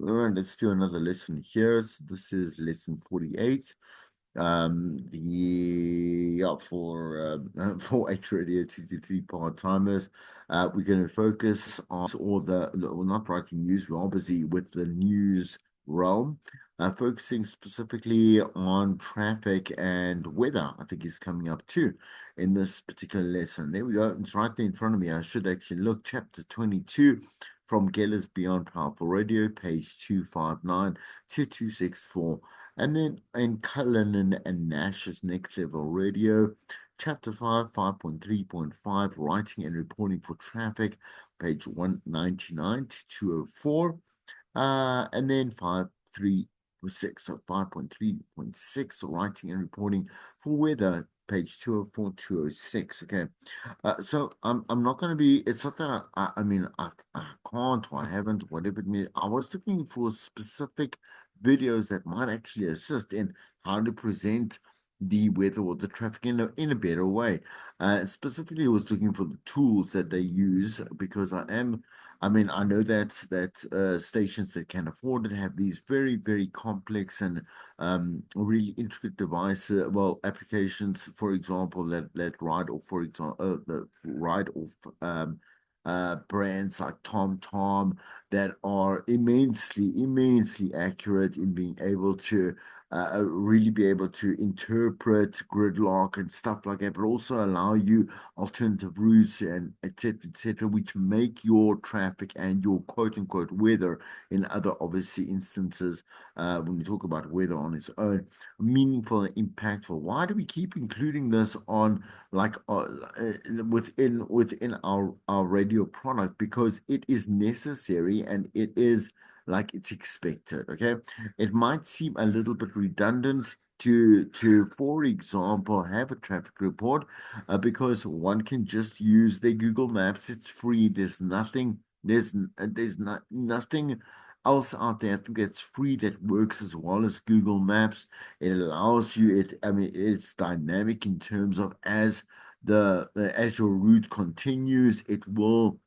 All right, let's do another lesson here. So this is lesson 48. The yeah for H radio 2 to 3 part timers. We're going to focus on all well, not writing news. We're obviously with the news realm, focusing specifically on traffic and weather. I think is coming up too in this particular lesson. There we go. It's right there in front of me. I should actually look. Chapter 22 from Geller's Beyond Powerful Radio, page 259 to 264. And then in Cullinan and Nash's Next Level Radio, Chapter 5, 5.3.5, Writing and Reporting for Traffic, page 199 to 204. And then 5.3.6, so 5.3.6, Writing and Reporting for Weather, page 204, 206. Okay. So I'm not going to be, it's not that I mean, I can't or I haven't, whatever it means. I was looking for specific videos that might actually assist in how to present the weather or the traffic in a better way. Specifically, I was looking for the tools that they use because I mean, I know that stations that can afford it have these very, very complex and really intricate devices, well, applications, for example, that ride off, for example, the ride off brands like TomTom that are immensely accurate in being able to really be able to interpret gridlock and stuff like that, but also allow you alternative routes and et cetera, which make your traffic and your quote unquote weather in other obviously instances, when we talk about weather on its own, meaningful and impactful. Why do we keep including this on like within our radio product? Because it is necessary and it is like it's expected. Okay, it might seem a little bit redundant to for example have a traffic report, because one can just use their Google Maps. It's free. There's not nothing else out there. I think that's free that works as well as Google Maps. It allows you it. I mean, it's dynamic in terms of as your route continues, it will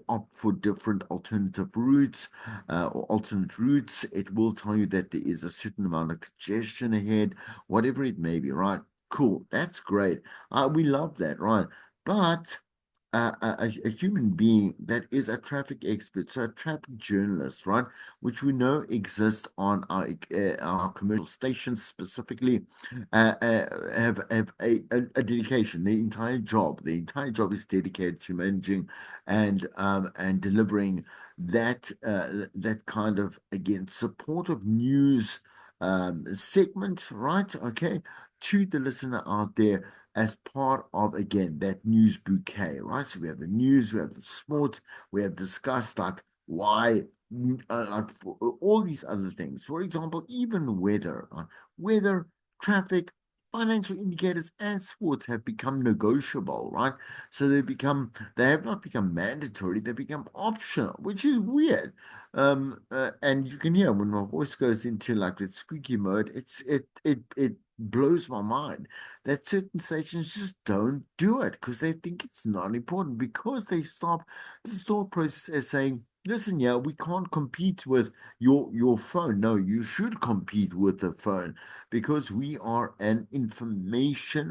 opt for different alternative routes, or alternate routes. It will tell you that there is a certain amount of congestion ahead, whatever it may be, right? Cool. That's great. We love that, right? But a human being that is a traffic expert, so a traffic journalist, right, which we know exists on our commercial stations specifically, have a dedication. The entire job is dedicated to managing and delivering that kind of, again, supportive news segment, right? Okay, to the listener out there as part of, again, that news bouquet, right? So we have the news, we have the sports, we have discussed like why, like for all these other things. For example, even weather, weather, traffic, financial indicators, and sports have become negotiable, right? So they have not become mandatory, they become optional, which is weird. And you can hear when my voice goes into like that squeaky mode, it blows my mind that certain stations just don't do it because they think it's not important, because they stop the thought process as saying, listen, yeah, we can't compete with your phone. No, you should compete with the phone because we are an information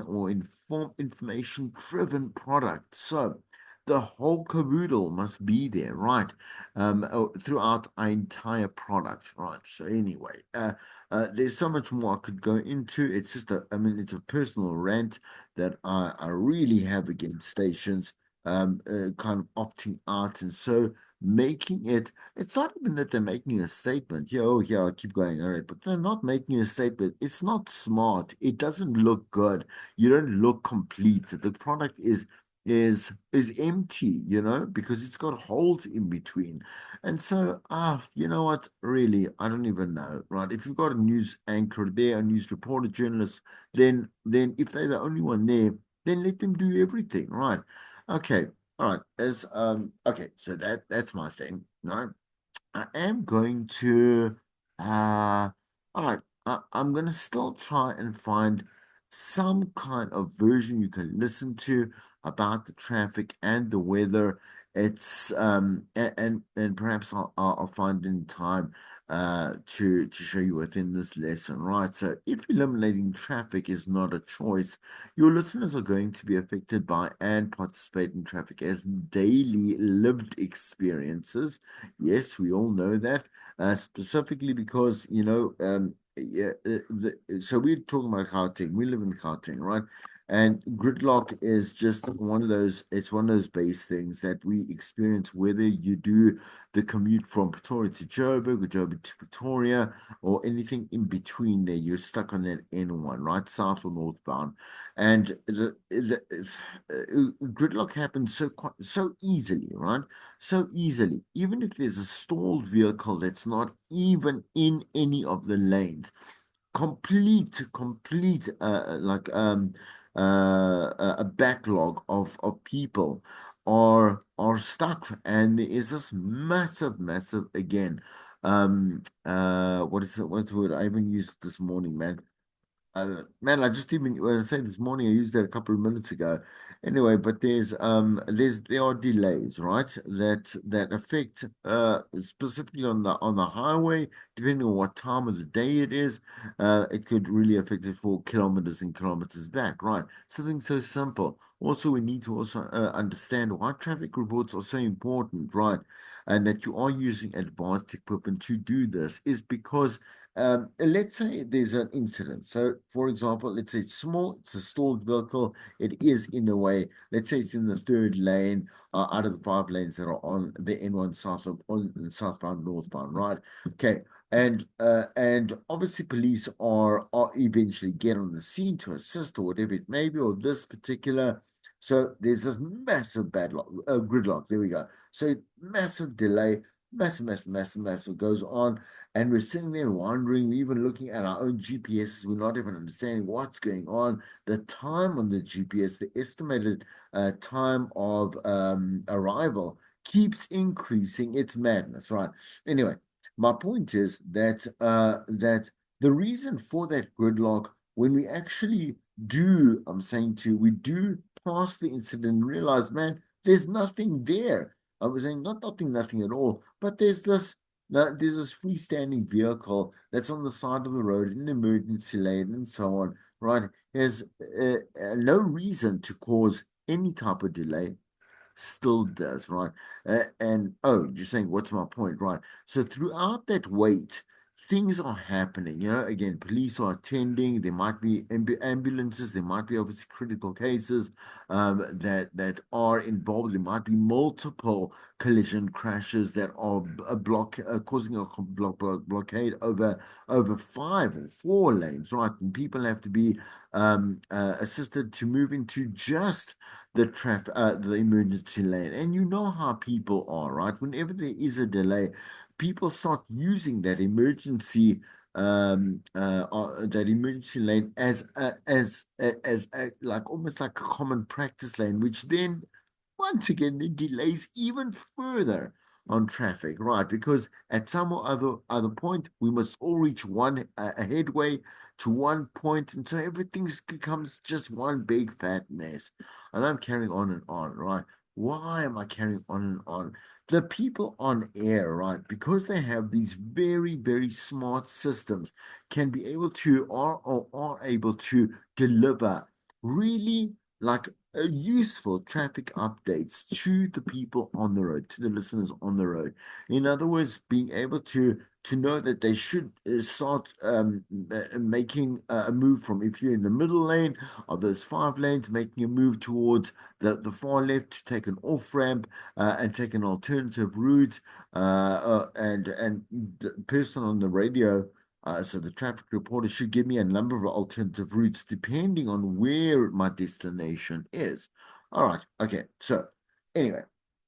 driven product. So the whole caboodle must be there, right? Throughout our entire product, right? So anyway, there's so much more I could go into. It's just I mean, it's a personal rant that I really have against stations, kind of opting out. And so making it, it's not even that they're making a statement. Yeah, oh, yeah, I keep going, all right, but they're not making a statement. It's not smart. It doesn't look good. You don't look complete. The product is empty, because it's got holes in between. And so, you know what? Really, I don't even know, right? If you've got a news anchor there, a news reporter, journalist, then if they're the only one there, then let them do everything, right? Okay, all right. Okay, so that's my thing, right? I am going to all right. I'm gonna still try and find some kind of version you can listen to about the traffic and the weather it's and perhaps I'll find in time to show you within this lesson, right? So if eliminating traffic is not a choice, your listeners are going to be affected by and participate in traffic as daily lived experiences. Yes, we all know that, specifically because yeah, so we're talking about Gauteng. We live in Gauteng, right? And gridlock is just one of those, it's one of those base things that we experience whether you do the commute from Pretoria to Joburg or Joburg to Pretoria or anything in between there. You're stuck on that N1, right? South or northbound. And gridlock happens so easily, right? So easily. Even if there's a stalled vehicle that's not even in any of the lanes, complete a backlog of people are stuck, and there is this massive again, what's the word I even used this morning, man? Man, I just even when I say this morning, I used that a couple of minutes ago. Anyway, but there are delays, right? That affect specifically on the highway, depending on what time of the day it is. It could really affect it for kilometers and kilometers back, right? Something so simple. Also, we need to also understand why traffic reports are so important, right? And that you are using advanced equipment to do this is because let's say there's an incident. So, for example, let's say it's small, it's a stalled vehicle, it is in the way. Let's say it's in the third lane out of the five lanes that are on the N1 on southbound, northbound, right? Okay. And obviously police are eventually get on the scene to assist or whatever it may be, or this particular. So there's this massive gridlock. There we go. So massive delay, massive goes on, and we're sitting there wondering, we're even looking at our own GPSs, we're not even understanding what's going on. The time on the GPS, the estimated time of arrival keeps increasing. It's madness, right? Anyway, my point is that the reason for that gridlock, when we actually do, we do pass the incident and realize, man, there's nothing there. I was saying not nothing at all, but there's this freestanding vehicle that's on the side of the road in emergency lane and so on, right? There's no reason to cause any type of delay, still does, right? And oh, you're saying, what's my point, right? So throughout that wait, things are happening. Again, police are attending. There might be ambulances. There might be obviously critical cases that are involved. There might be multiple collision crashes that are causing a blockade over five or four lanes, right? And people have to be assisted to move into just the emergency lane. And you know how people are, right? Whenever there is a delay, people start using that emergency lane as like almost like a common practice lane, which then once again it delays even further on traffic, right? Because at some or other point we must all reach one a headway to one point, and so everything becomes just one big fat mess. And I'm carrying on, right? Why am I carrying on and on? The people on air, right, because they have these very smart systems, can be able to or are able to deliver really like useful traffic updates to the people on the road, to the listeners on the road. In other words, being able to know that they should start making a move from, if you're in the middle lane of those five lanes, making a move towards the far left to take an off ramp and take an alternative route. And the person on the radio. So the traffic reporter should give me a number of alternative routes depending on where my destination is. All right. Okay. So anyway,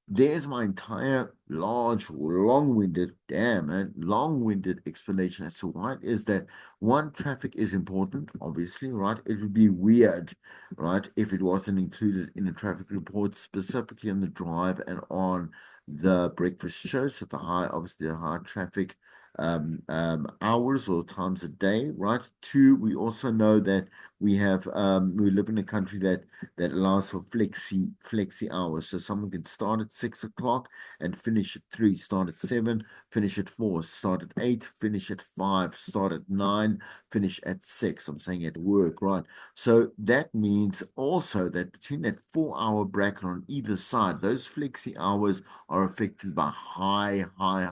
there's my entire large, long-winded, damn man, long-winded explanation as to why it is that one, traffic is important, obviously, right? It would be weird, right, if it wasn't included in a traffic report, specifically on the drive and on the breakfast show. So obviously, the high traffic hours or times a day, right? Two, we also know that we live in a country that allows for flexi hours. So someone can start at 6 o'clock and finish at 3, start at 7, finish at 4, start at 8, finish at 5, start at 9, finish at 6. I'm saying at work, right? So that means also that between that 4 hour bracket on either side, those flexi hours are affected by high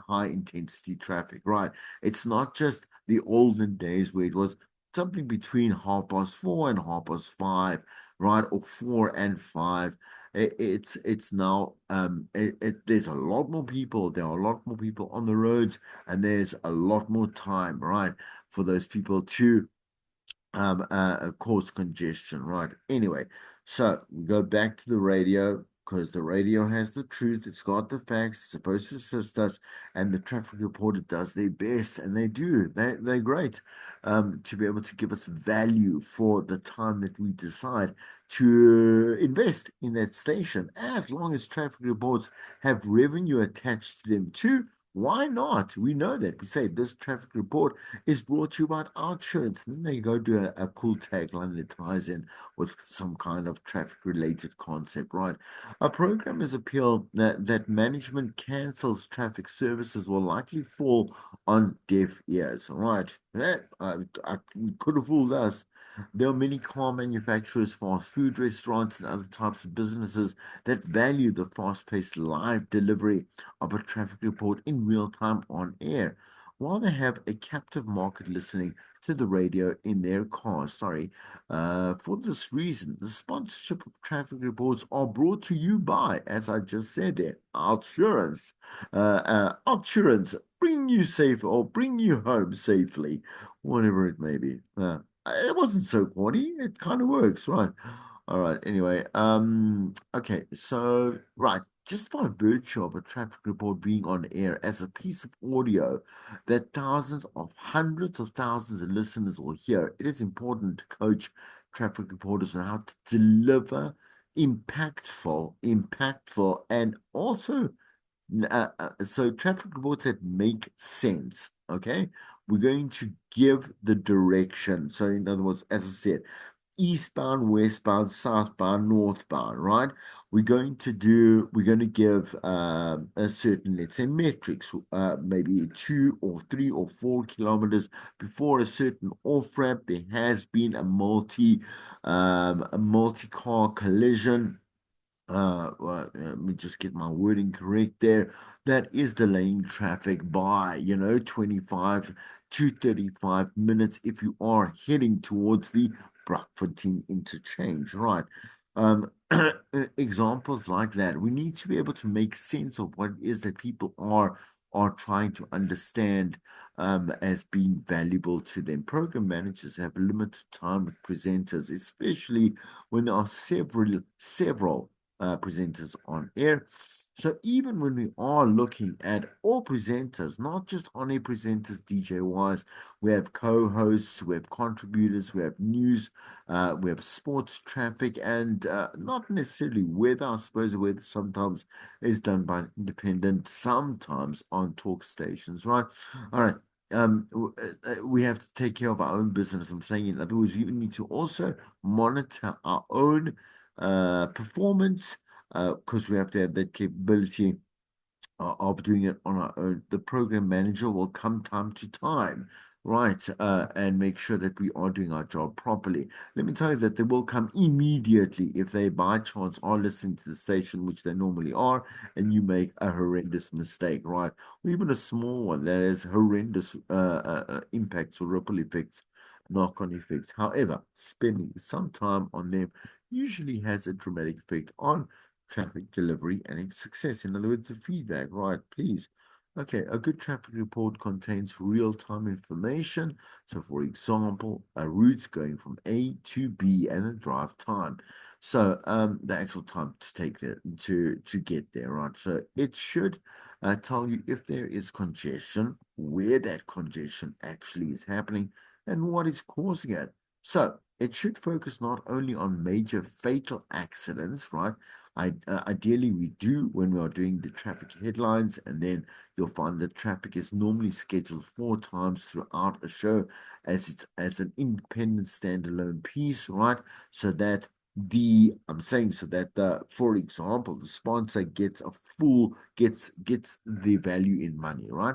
intensity traffic, right? It's not just the olden days where it was something between 4:30 and 5:30, right? Or 4 and 5. It's now there's a lot more people. There are a lot more people on the roads, and there's a lot more time, right, for those people to cause congestion, right? Anyway, so we go back to the radio because the radio has the truth, it's got the facts, it's supposed to assist us, and the traffic reporter does their best, and they do. They're great to be able to give us value for the time that we decide to invest in that station. As long as traffic reports have revenue attached to them too, why not? We know that. We say this traffic report is brought to you by insurance. Then they go do a cool tagline that ties in with some kind of traffic related concept, right? A programmer's appeal that management cancels traffic services will likely fall on deaf ears, right? Could have fooled us. There are many car manufacturers, fast food restaurants, and other types of businesses that value the fast paced live delivery of a traffic report in real time on air while they have a captive market listening to the radio in their cars. Sorry. For this reason, the sponsorship of traffic reports are brought to you by, as I just said there, Outsurance. Outsurance, bring you safe or bring you home safely, whatever it may be. It wasn't so corny. It kind of works, right? All right. Anyway, okay. So, right, just by virtue of a traffic report being on air as a piece of audio that thousands of hundreds of thousands of listeners will hear, it is important to coach traffic reporters on how to deliver impactful, and also so traffic reports that make sense. Okay, we're going to give the direction. So, in other words, as I said, eastbound, westbound, southbound, northbound, right? We're going to give a certain, let's say, metrics, maybe 2 or 3 or 4 kilometers before a certain off ramp. There has been a multi-car collision. Let me just get my wording correct there. That is delaying traffic by, 25 to 35 minutes if you are heading towards the Braakfontein interchange, right? Examples like that. We need to be able to make sense of what it is that people are trying to understand as being valuable to them. Program managers have limited time with presenters, especially when there are several presenters on air. So even when we are looking at all presenters, not just on air presenters, DJ wise, we have co-hosts, we have contributors, we have news, we have sports traffic, and not necessarily weather. I suppose weather sometimes is done by an independent, sometimes on talk stations, right? All right. We have to take care of our own business. I'm saying, in other words, we need to also monitor our own performance because we have to have that capability of doing it on our own. The program manager will come time to time, right, and make sure that we are doing our job properly. Let me tell you that they will come immediately if they by chance are listening to the station, which they normally are, and you make a horrendous mistake, right, or even a small one that has horrendous impacts or ripple effects. Knock-on effects. However, spending some time on them usually has a dramatic effect on traffic delivery and its success. In other words, the feedback, right? Please. Okay, a good traffic report contains real-time information. So, for example, a route going from A to B and a drive time. So, the actual time to take there to get there, right? So, it should tell you if there is congestion, where that congestion actually is happening, and what is causing it. So, it should focus not only on major fatal accidents, right? Ideally, we do when we are doing the traffic headlines, and then you'll find that traffic is normally scheduled four times throughout a show, as it's as an independent standalone piece, right? So that I'm saying so that for example, the sponsor gets a full gets the value in money, right?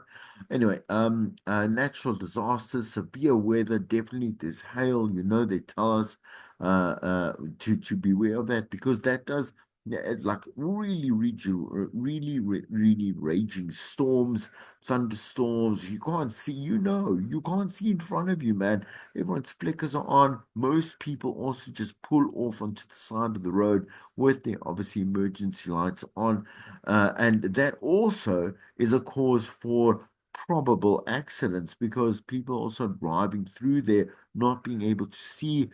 Anyway, natural disasters, severe weather, definitely there's hail. They tell us to beware of that, because that does, yeah, like really raging storms, thunderstorms. You can't see, you can't see in front of you, man. Everyone's flickers are on. Most people also just pull off onto the side of the road with their obviously emergency lights on, and that also is a cause for probable accidents, because people also driving through there not being able to see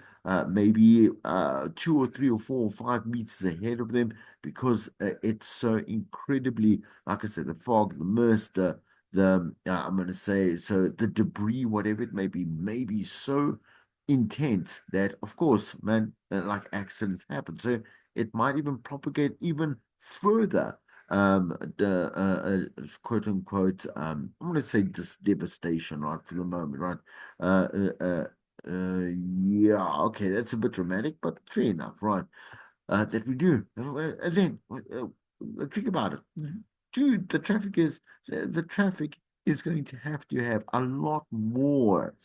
maybe 2 or 3 or 4 or 5 meters ahead of them, because it's so incredibly, like I said, the fog, the mist, the I'm going to say, so the debris, whatever it may be so intense that, of course, man, like accidents happen. So it might even propagate even further. The quote unquote, I'm going to say devastation, right, for the moment, right? Uh, uh, uh, yeah, okay, that's a bit dramatic, but fair enough, right? That we do. And then think about it, dude. The traffic is going to have a lot more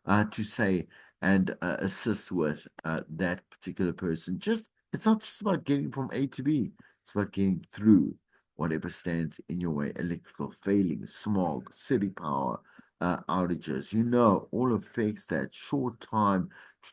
to say and assist with that particular person. Just it's not just about getting from A to B; it's about getting through whatever stands in your way. Electrical failings, smog, city power outages. All affects that short time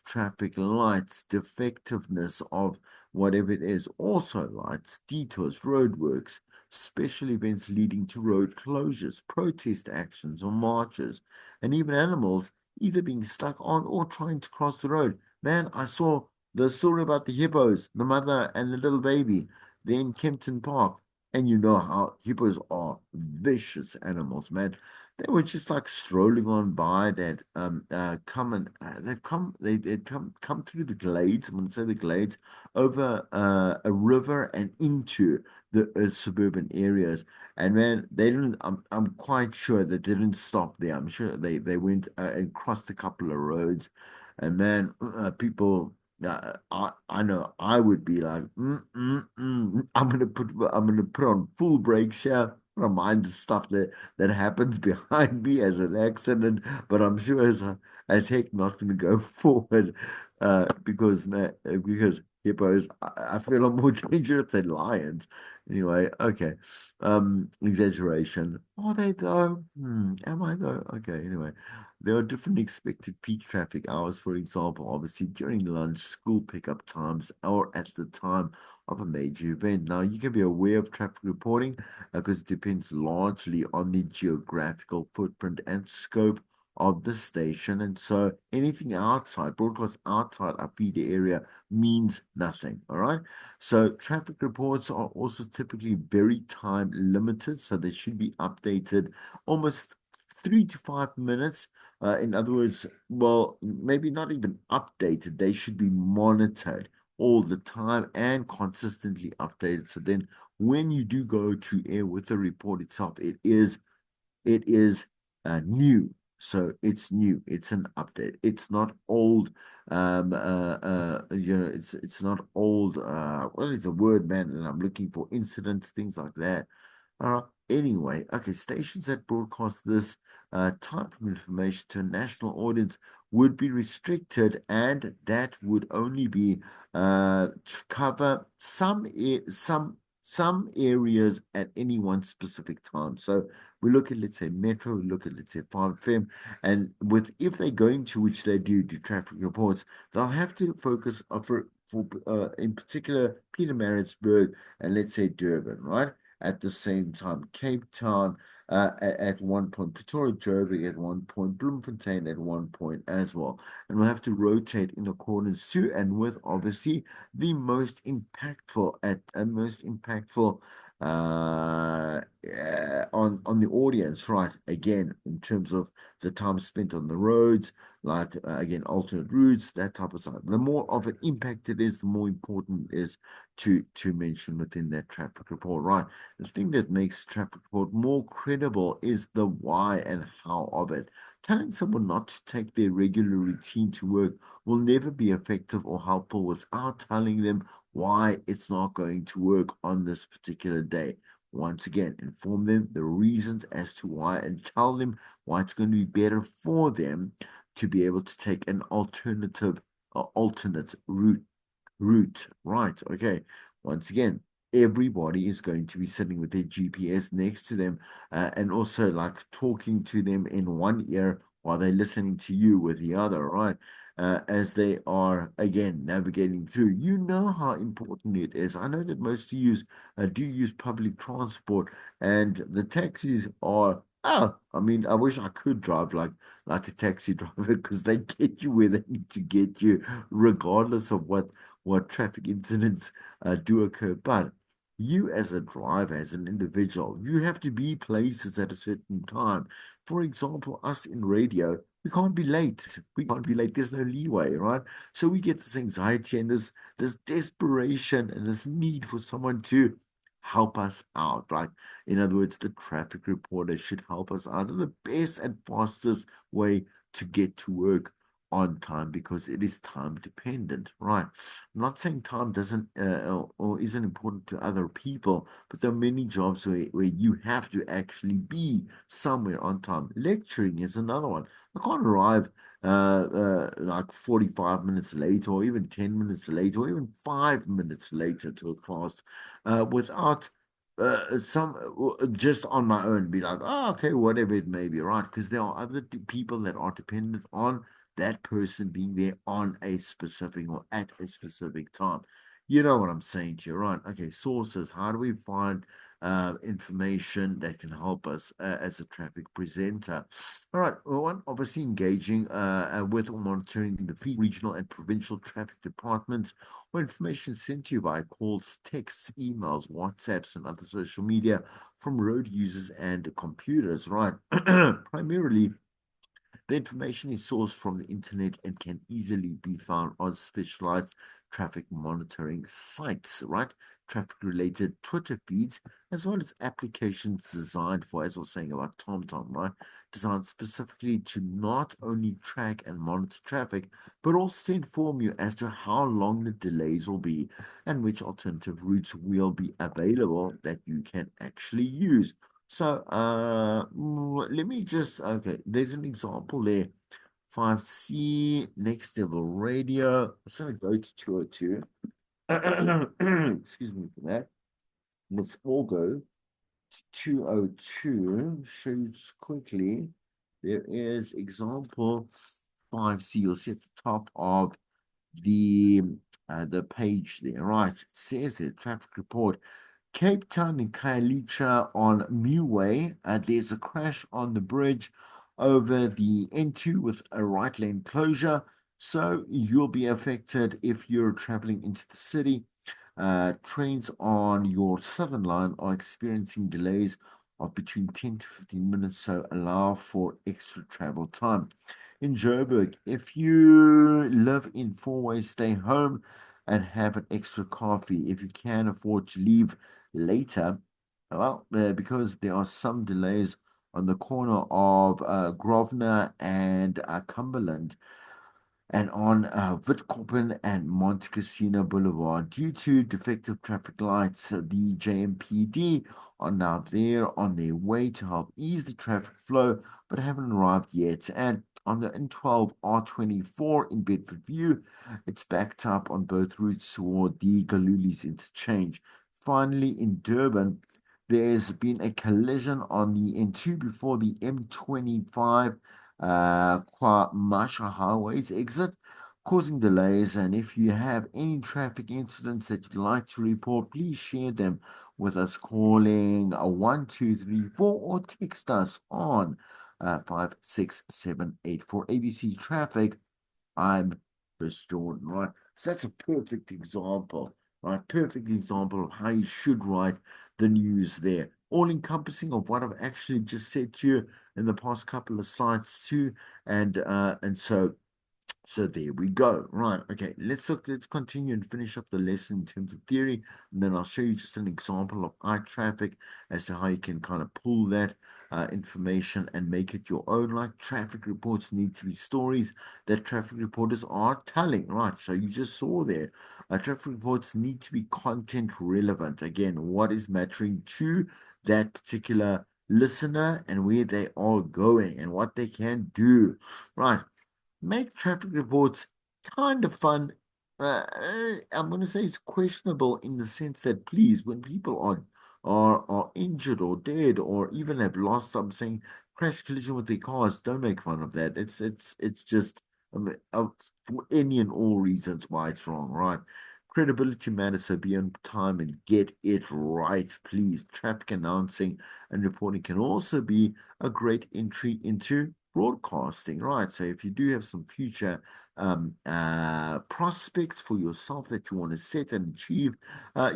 traffic lights, defectiveness of whatever it is. Also, lights, detours, roadworks. Special events leading to road closures, protest actions or marches, and even animals either being stuck on or trying to cross the road. Man, I saw the story about the hippos, the mother and the little baby, there in Kempton Park. And you know how hippos are vicious animals, man. They were just like strolling on by that come and they come through the glades. I'm gonna say the glades over a river and into the suburban areas. And man, they didn't. I'm quite sure that they didn't stop there. I'm sure they went and crossed a couple of roads. And man, people. I know I would be like, I'm gonna put on full brakes here. I don't mind the stuff that happens behind me as an accident, but I'm sure as heck not gonna go forward, because man, because hippos I feel are more dangerous than lions. Anyway, okay. Exaggeration. Are they though? Am I though? Okay, anyway. There are different expected peak traffic hours, for example, obviously during lunch, school pickup times, or at the time of a major event. Now, you can be aware of traffic reporting because it depends largely on the geographical footprint and scope of the station. And so anything outside, broadcast outside our feeder area means nothing. All right. So traffic reports are also typically very time limited, so they should be updated almost 3 to 5 minutes. In other words, well, maybe not even updated, they should be monitored all the time and consistently updated. So then when you do go to air with the report itself, it is new. So it's new. It's an update. It's not old. It's not old. What is the word, man? And I'm looking for incidents, things like that. Anyway, okay, stations that broadcast this type of information to a national audience would be restricted, and that would only be to cover some areas at any one specific time. So we look at, let's say, Metro, we look at, let's say, 5FM, and with if they're going to, which they do traffic reports, they'll have to focus for in particular Pietermaritzburg and, let's say, Durban, right? At the same time, Cape Town at one point, Pretoria, Joburg at one point, Bloemfontein at one point as well. And we'll have to rotate in accordance to and with, obviously, the most impactful on the audience, right? Again, in terms of the time spent on the roads, like again, alternate routes, that type of stuff. The more of an impact it is, the more important it is to mention within that traffic report, right? The thing that makes a traffic report more credible is the why and how of it. Telling someone not to take their regular routine to work will never be effective or helpful without telling them why it's not going to work on this particular day. Once again, inform them the reasons as to why and tell them why it's going to be better for them to be able to take an alternate route. Right. Okay. Once again, everybody is going to be sitting with their GPS next to them, and also like talking to them in one ear while they're listening to you with the other, right? As they are again navigating through. You know how important it is. I know that most of you do use public transport, and the taxis are. Oh, I mean, I wish I could drive like a taxi driver because they get you where they need to get you, regardless of what traffic incidents do occur. But you, as a driver, as an individual, you have to be places at a certain time. For example, us in radio, we can't be late. We can't be late. There's no leeway, right? So we get this anxiety and this desperation and this need for someone to help us out. Like, in other words, the traffic reporter should help us out in the best and fastest way to get to work on time because it is time dependent, right? I'm not saying time doesn't or isn't important to other people, but there are many jobs where you have to actually be somewhere on time. Lecturing is another one. I can't arrive like 45 minutes late or even 10 minutes late or even 5 minutes later to a class without some just on my own be like, oh, okay, whatever it may be, right? Because there are other people that are dependent on that person being there on a specific or at a specific time. You know what I'm saying to you, right? Okay, sources. How do we find information that can help us as a traffic presenter? All right, well, one, obviously engaging with or monitoring the regional and provincial traffic departments or information sent to you via calls, texts, emails, WhatsApps, and other social media from road users and computers, right? Primarily the information is sourced from the internet and can easily be found on specialized traffic monitoring sites, right? Traffic related Twitter feeds, as well as applications designed for, as I was saying about TomTom, right? Designed specifically to not only track and monitor traffic, but also to inform you as to how long the delays will be and which alternative routes will be available that you can actually use. So, let me just, okay, there's an example there. 5C, next level radio. I'm just going to go to 202. Excuse me for that. Let's all go to 202. Show you just quickly. There is example 5C. You'll see at the top of the the page there, right? It says there, traffic report. Cape Town and Khayelitsha on Muway. There's a crash on the bridge over the N2 with a right lane closure. So you'll be affected if you're traveling into the city. Trains on your southern line are experiencing delays of between 10 to 15 minutes, so allow for extra travel time. In Joburg, if you live in Four-Way, stay home and have an extra coffee. If you can afford to leave later, well, because there are some delays on the corner of Grosvenor and Cumberland and on Witkoppen and Montecasino Boulevard. Due to defective traffic lights, the JMPD are now there on their way to help ease the traffic flow, but haven't arrived yet. And on the N12 R24 in Bedford View, it's backed up on both routes toward the Galulis interchange. Finally, in Durban, there's been a collision on the N2 before the M25 Masha Highways exit, causing delays. And if you have any traffic incidents that you'd like to report, please share them with us calling 1234 or text us on 56784 for ABC Traffic. I'm Chris Jordan, right? So that's a perfect example right? Perfect example of how you should write the news there. All encompassing of what I've actually just said to you in the past couple of slides too. And so there we go. Right. Okay. Let's continue and finish up the lesson in terms of theory. And then I'll show you just an example of eye traffic as to how you can kind of pull that information and make it your own. Like traffic reports need to be stories that traffic reporters are telling. Right. So you just saw there. Traffic reports need to be content relevant. Again, what is mattering to that particular listener and where they are going and what they can do. Right, make traffic reports kind of fun. I'm going to say it's questionable in the sense that, please, when people are injured or dead or even have lost something, crash collision with their cars, don't make fun of that. It's just for any and all reasons why it's wrong, right? Credibility matters, so be on time and get it right, please. Traffic announcing and reporting can also be a great entry into broadcasting, right? So if you do have some future prospects for yourself that you want to set and achieve,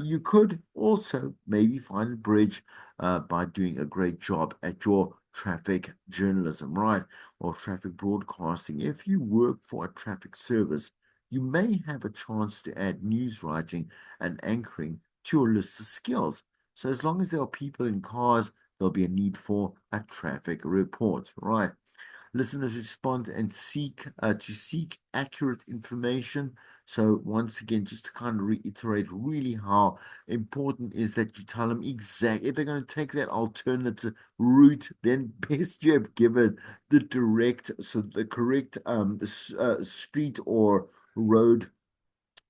you could also maybe find a bridge by doing a great job at your traffic journalism, right? Or traffic broadcasting. If you work for a traffic service, you may have a chance to add news writing and anchoring to your list of skills. So as long as there are people in cars, there'll be a need for a traffic report, right? Listeners respond and seek accurate information. So once again, just to kind of reiterate really how important is that you tell them exact if they're going to take that alternative route, then best you have given the correct street or road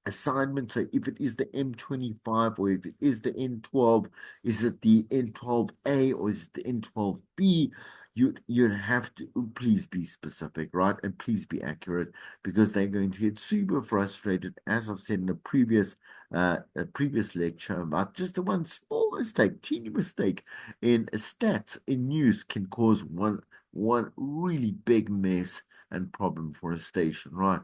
assignment. So if it is the M25 or if it is the N12, is it the N12A or is it the N12B? You'd have to please be specific, right? And please be accurate because they're going to get super frustrated, as I've said in a previous lecture about just the one small mistake, teeny mistake in stats in news can cause one really big mess and problem for a station, right?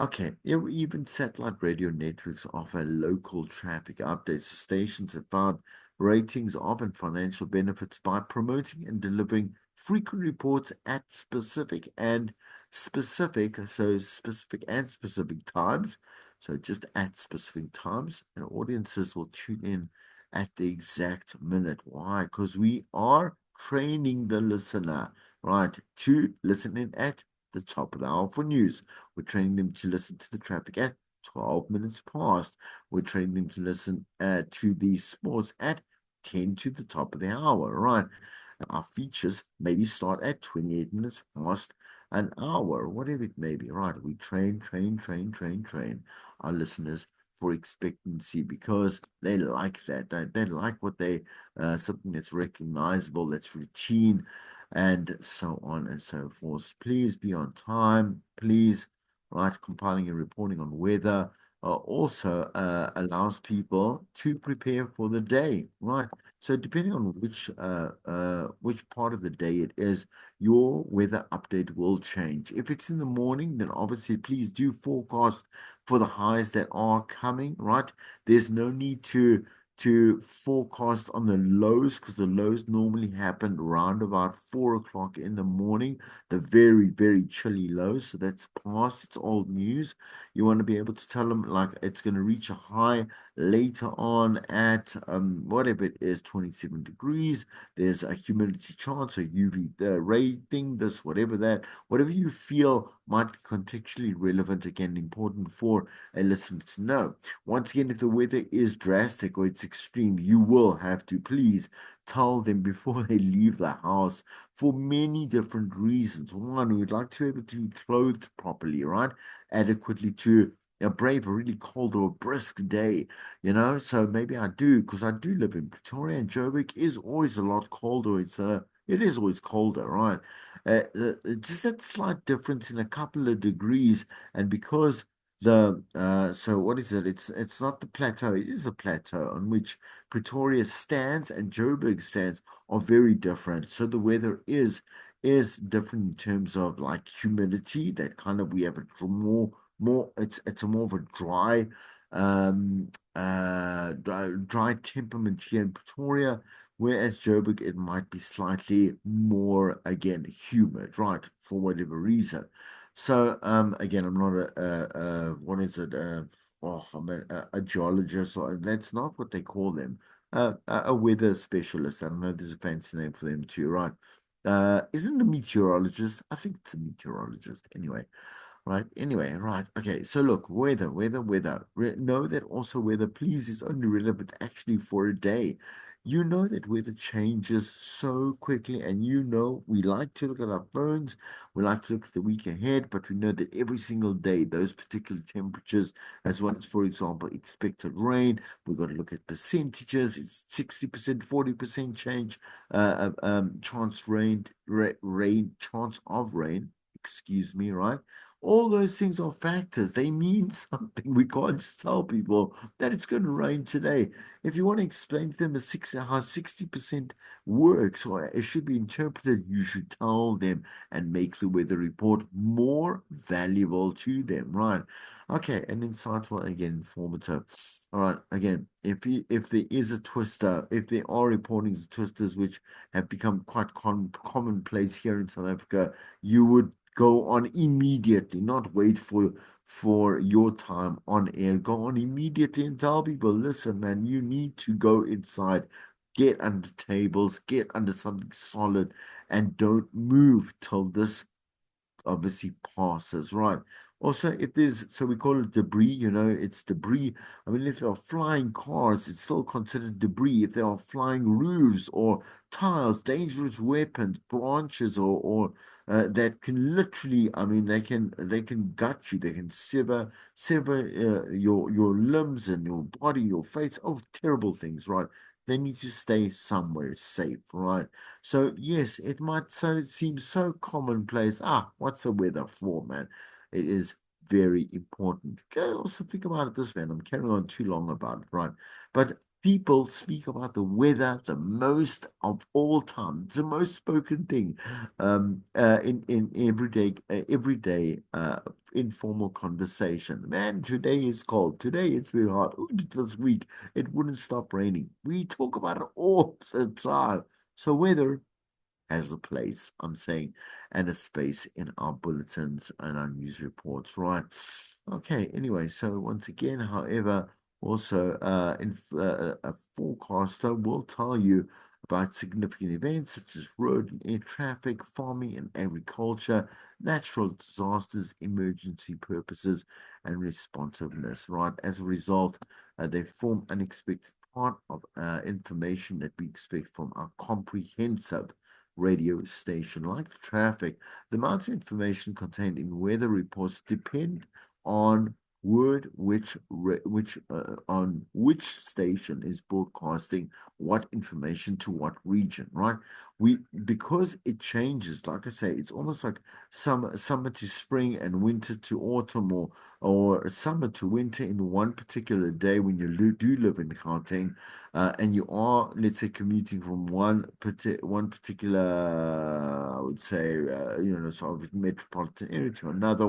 Okay, even satellite radio networks offer local traffic updates. Stations have found ratings of and financial benefits by promoting and delivering frequent reports at specific and specific times. So just at specific times, and audiences will tune in at the exact minute. Why? Because we are training the listener, right, to listen in at the top of the hour for news. We're training them to listen to the traffic at 12 minutes past. We're training them to listen to the sports at 10 to the top of the hour, right? Our features maybe start at 28 minutes past an hour, whatever it may be, right? We train our listeners for expectancy because they like that. They like what something that's recognizable, that's routine, and so on and so forth. Please be on time. Please, right? Compiling and reporting on weather also allows people to prepare for the day, right? So depending on which part of the day it is, your weather update will change. If it's in the morning, then obviously please do forecast for the highs that are coming, right? There's no need to forecast on the lows because the lows normally happen around about 4 o'clock in the morning, the very, very chilly lows. So that's past, it's old news. You want to be able to tell them like it's going to reach a high later on at whatever it is, 27 degrees. There's a humidity chance, a UV rating, this, whatever that, whatever you feel might be contextually relevant, again, important for a listener to know. Once again, if the weather is drastic or it's extreme, you will have to please tell them before they leave the house for many different reasons. One, we'd like to be able to be clothed properly, right? Adequately to brave a really cold or brisk day, So maybe I do, because I do live in Pretoria and Joburg is always a lot colder. It is always colder, right? Just that slight difference in a couple of degrees, and because so what is it? It's not the plateau. It is a plateau on which Pretoria stands and Joburg stands are very different. So the weather is different in terms of like humidity. That kind of we have a more it's a more of a dry. dry temperament here in Pretoria, whereas Joburg, it might be slightly more, again, humid, right, for whatever reason. So, again, I'm not what is it? I'm a geologist, or that's not what they call them. A weather specialist. I don't know, there's a fancy name for them too, right? Isn't it a meteorologist? I think it's a meteorologist. Anyway, right. Anyway, right. Okay. So look, weather. Know that also weather, please, is only relevant actually for a day. You know that weather changes so quickly, and you know we like to look at our phones, we like to look at the week ahead, but we know that every single day, those particular temperatures, as well as, for example, expected rain, we've got to look at percentages. It's 60%, 40% change, chance of rain, excuse me, right? All those things are factors. They mean something. We can't just tell people that it's going to rain today. If you want to explain to them how 60% works or it should be interpreted, you should tell them and make the weather report more valuable to them, right? Okay, and insightful, again, informative. All right, again, if there is a twister, if there are reportings of twisters which have become quite commonplace here in South Africa, you would go on immediately, not wait for your time on air. Go on immediately and tell people, listen, man, you need to go inside, get under tables, get under something solid, and don't move till this obviously passes, right? Also, if there's, so we call it debris, it's debris. I mean, if there are flying cars, it's still considered debris. If there are flying roofs or tiles, dangerous weapons, branches, or that can literally, I mean, they can gut you, they can sever your limbs and your body, your face. Oh, terrible things, right? They need to stay somewhere safe, right? So yes, it might seem so commonplace. What's the weather for, man? It is very important. Okay, also think about it this way, and I'm carrying on too long about it, right? But people speak about the weather the most of all time. It's the most spoken thing in everyday informal conversation. Man, today is cold. Today it's very hot. Ooh, this week it wouldn't stop raining. We talk about it all the time. So weather has a place, I'm saying, and a space in our bulletins and our news reports, right? Okay, anyway, so once again, however, also a forecaster will tell you about significant events such as road and air traffic, farming and agriculture, natural disasters, emergency purposes, and responsiveness, right? As a result, they form unexpected part of information that we expect from our comprehensive radio station. Like the traffic, the amount of information contained in weather reports depend on on which station is broadcasting what information to what region, right? We Because it changes, like I say, it's almost like summer to spring and winter to autumn, or summer to winter in one particular day when you do live in Gauteng, and you are, let's say, commuting from one particular, I would say, sort of metropolitan area to another,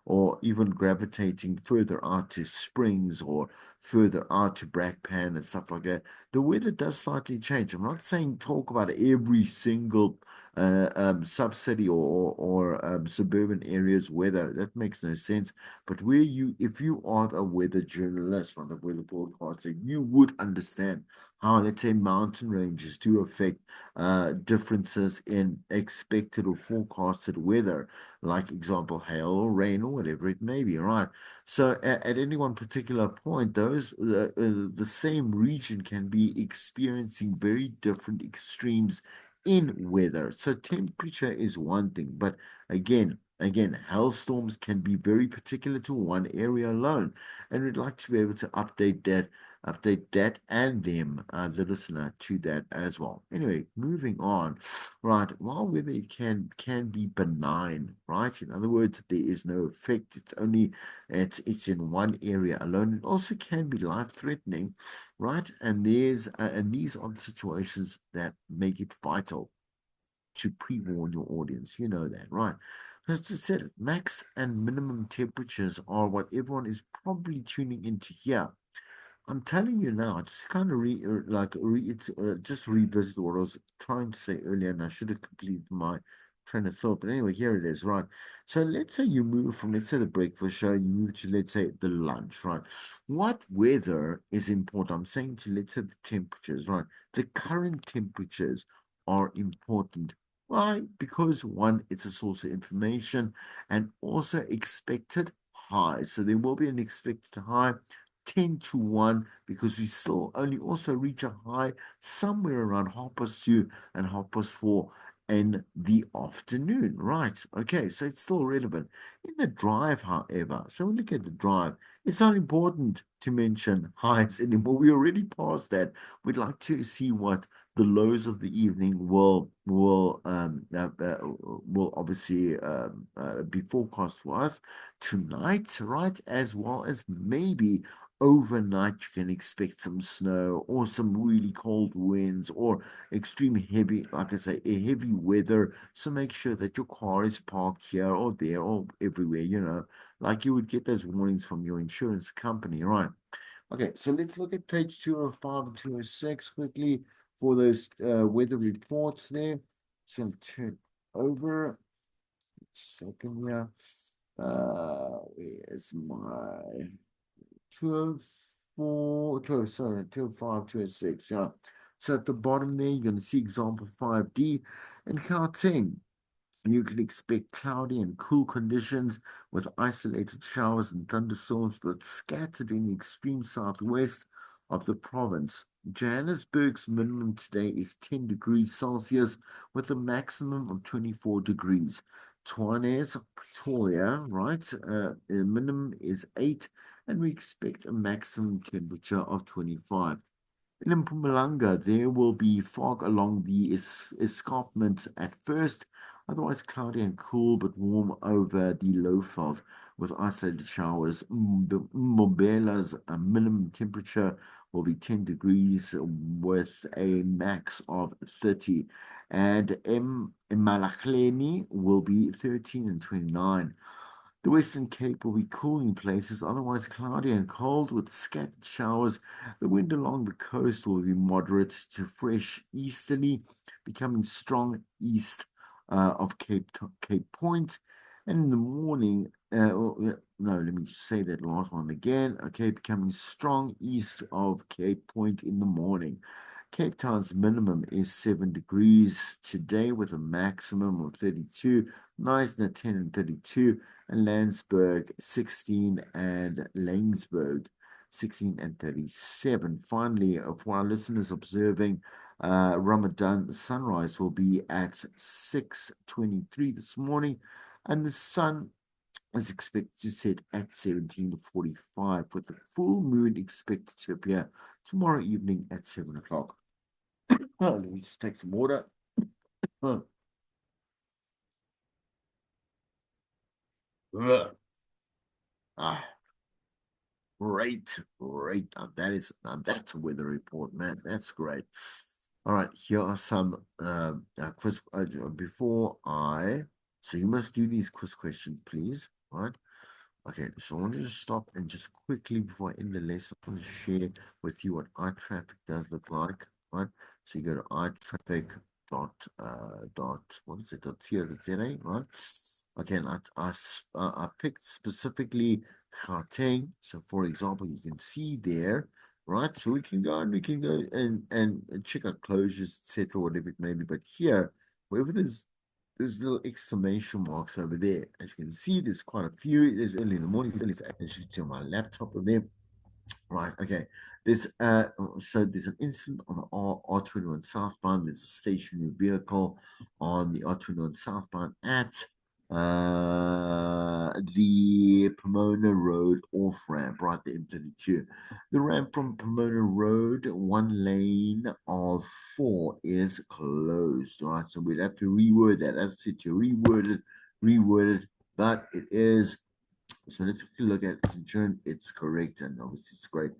or even gravitating further out to Springs or further out to Brakpan and stuff like that, the weather does slightly change. I'm not saying talk about every single sub-city or suburban areas weather. That makes no sense. But if you are a weather journalist from the weather broadcaster, you would understand how, let's say, mountain ranges do affect differences in expected or forecasted weather, like example, hail or rain or whatever it may be, right? So at any one particular point, the same region can be experiencing very different extremes in weather. So temperature is one thing, but again, hailstorms can be very particular to one area alone, and we'd like to be able to update that and them, the listener, to that as well. Anyway, moving on. Right, while weather it can be benign, right? In other words, there is no effect. It's in one area alone. It also can be life-threatening, right? And these are the situations that make it vital to pre-warn your audience. You know that, right? As just said, max and minimum temperatures are what everyone is probably tuning into here. I'm telling you now, just kind of just revisit what I was trying to say earlier, and I should have completed my train of thought. But anyway, here it is, right? So let's say you move from, let's say, the breakfast show, you move to, let's say, the lunch, right? What weather is important? I'm saying to, let's say, the temperatures, right? The current temperatures are important. Why? Because one, it's a source of information, and also expected highs. So there will be an expected high 10 to 1 because we still only also reach a high somewhere around 2:30 and 4:30 in the afternoon, right? Okay, so it's still relevant. In the drive, however, so we look at the drive, it's not important to mention highs anymore. We already passed that. We'd like to see what the lows of the evening will obviously be forecast for us tonight, right? As well as maybe overnight you can expect some snow or some really cold winds or extreme heavy, like I say, a heavy weather. So make sure that your car is parked here or there or everywhere, like you would get those warnings from your insurance company, right? Okay, so let's look at page 205 and 206 quickly for those weather reports there. So turn over. Second here. Where's my 204, 12, sorry, 205, 206, yeah. So at the bottom there, you're going to see example 5D and Gauteng. You can expect cloudy and cool conditions with isolated showers and thunderstorms, but scattered in the extreme southwest of the province. Johannesburg's minimum today is 10 degrees Celsius with a maximum of 24 degrees. Tshwane's, Pretoria, right? The minimum is 8, and we expect a maximum temperature of 25. In Mpumalanga, there will be fog along the escarpment at first, otherwise cloudy and cool but warm over the Lowveld with isolated showers. Mbobela's minimum temperature will be 10 degrees with a max of 30. And Emalahleni will be 13 and 29. The Western Cape will be cool in places, otherwise cloudy and cold with scattered showers. The wind along the coast will be moderate to fresh easterly, becoming strong east of Cape Point. And in the morning, no, let me just say that last one again. Okay, becoming strong east of Cape Point in the morning. Cape Town's minimum is 7 degrees today with a maximum of 32. Knysna 10 and 32 and Landsberg 16 and Lanesburg 16 and 37. Finally, for our listeners observing, Ramadan sunrise will be at 6:23 this morning, and the sun is expected to set at 17:45, with the full moon expected to appear tomorrow evening at 7 o'clock. Let me just take some water. Ah, great, great. That's a weather report, man. That's great. All right, here are some quiz before I. So you must do these quiz questions, please. All right. Okay, so I want to just stop and just quickly before I end the lesson, I want to share with you what eye traffic does look like, right? So you go to what is it, .co.za, right? Okay, and I picked specifically Gauteng. So for example, you can see there, right? So we can go and check out closures, etc., whatever it may be. But here, wherever there's little exclamation marks over there. As you can see, there's quite a few. It is early in the morning. Let's actually see on my laptop of them. Right, okay. There's an incident on the R21 southbound. There's a stationary vehicle on the R21 southbound at the Pomona Road off ramp, right, the M32. The ramp from Pomona Road, one lane of four is closed, right? So we'd have to reword that. That's it, to reword it, but it is. So let's look at its insurance. It's correct, and obviously it's great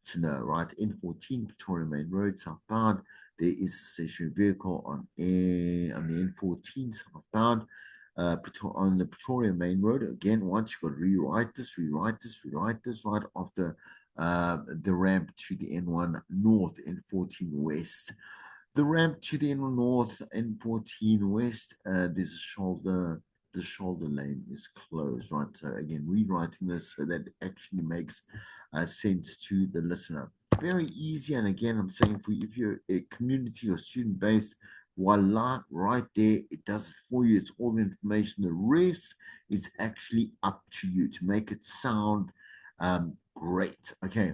to know, right? N14 Victoria Main Road, southbound. There is a stationary vehicle on the N14 southbound, on the Pretoria Main Road. Again, once you got to rewrite this right after the ramp to the N1 North, N14 West. The ramp to the N1 North, N14 West, there's a shoulder. The shoulder lane is closed, right? So again, rewriting this so that it actually makes sense to the listener. Very easy, and again, I'm saying for you, if you're a community or student based, voila, right there, it does it for you. It's all the information. The rest is actually up to you to make it sound great. Okay,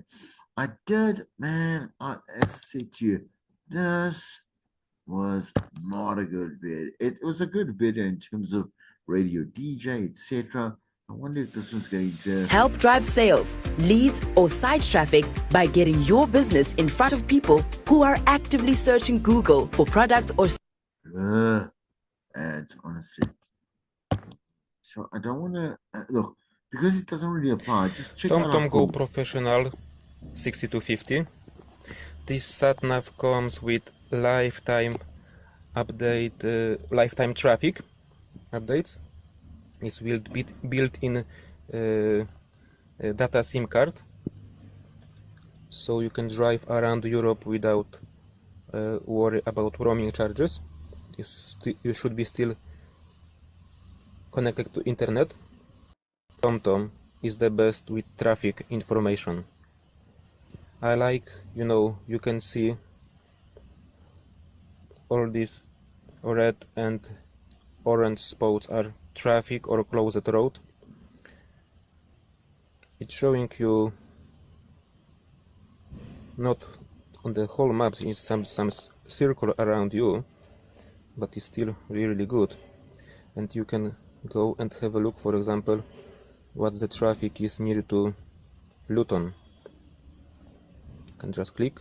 I did, man. As I said to you, this was not a good vid. It was a good video in terms of radio DJ, etc. I wonder if this one's going to help drive sales, leads, or site traffic by getting your business in front of people who are actively searching Google for products or ads, honestly. So I don't want to look because it doesn't really apply. Just check out TomTom our Go code. Professional 6250. This sat nav comes with lifetime update, lifetime traffic updates. It's built-in data SIM card, so you can drive around Europe without worry about roaming charges. You should be still connected to internet. TomTom is the best with traffic information. I like, you can see all these red and orange spots are traffic or closed road. It's showing you not on the whole map, it's some circle around you, but it's still really good. And you can go and have a look, for example, what the traffic is near to Luton. You can just click.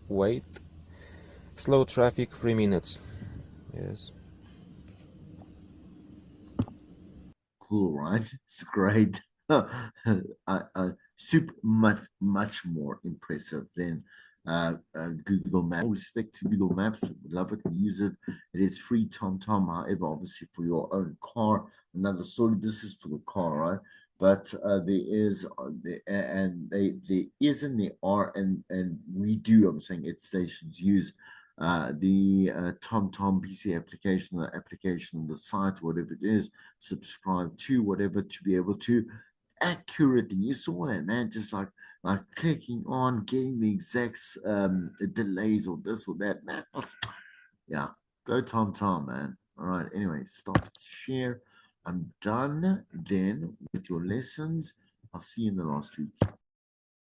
Wait. Slow traffic 3 minutes. Yes. Cool, right? It's great. Super much more impressive than Google Maps. All respect to Google Maps, we love it, we use it. It is free TomTom, however, obviously for your own car. Another story. This is for the car, right? But there is there is and there are and we do. I'm saying it stations use the TomTom PC application, the application on the site, whatever it is, subscribe to whatever to be able to accurately. You saw that, man, just like clicking on, getting the exact delays or this or that, man. Yeah, go TomTom, man. All right. Anyway, stop share. I'm done then with your lessons. I'll see you in the last week.